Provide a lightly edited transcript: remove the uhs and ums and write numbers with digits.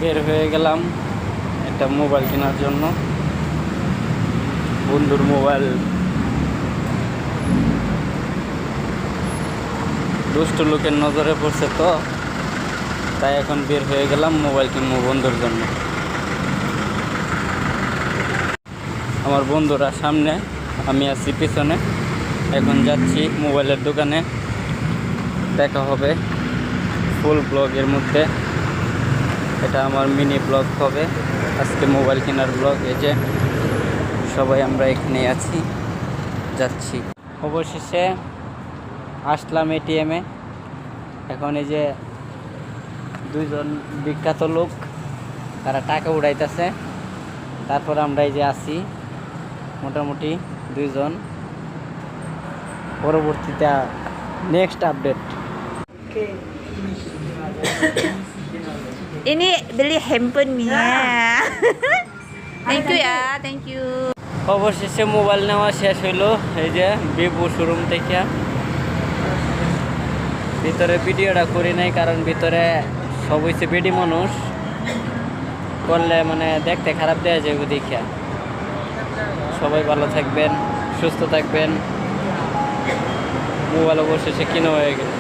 বের হয়ে গেলাম একটা মোবাইল কেনার জন্য। বন্ধুর মোবাইল দুষ্ট লোকের নজরে পড়ছে, তো তাই এখন বের হয়ে গেলাম মোবাইল কিনবো বন্ধুর জন্য। আমার বন্ধুরা সামনে, আমি আছি পিছনে। এখন যাচ্ছি মোবাইলের দোকানে, দেখা হবে ফুল ব্লগের মধ্যে। এটা আমার মিনি ব্লগ হবে আজকে, মোবাইল কেনার ব্লগ। এই যে সবাই আমরা এখানে আছি, যাচ্ছি। অবশেষে আসলাম এটিএমে। এখন এই যে দুইজন বিখ্যাত লোক, তারা টাকা উড়াইতেছে। তারপর আমরা এই যে আছি মোটামুটি দুইজন। পরবর্তীতে next update. Ini beli handphone Mia. Thank you ya, thank you. অবশেষে মোবাইল নেওয়া শেষ হইলো এই যে ভিভো শোরুম থেকে। ভিতরে ভিডিওটা করি নাই, কারণ ভিতরে সব হয়েছে বেডি মানুষ, করলে মানে দেখতে খারাপ দেওয়া যাবে দেখে। সবাই ভালো থাকবেন, সুস্থ থাকবেন। মোবাইল অবশেষে কিনা হয়ে গেল।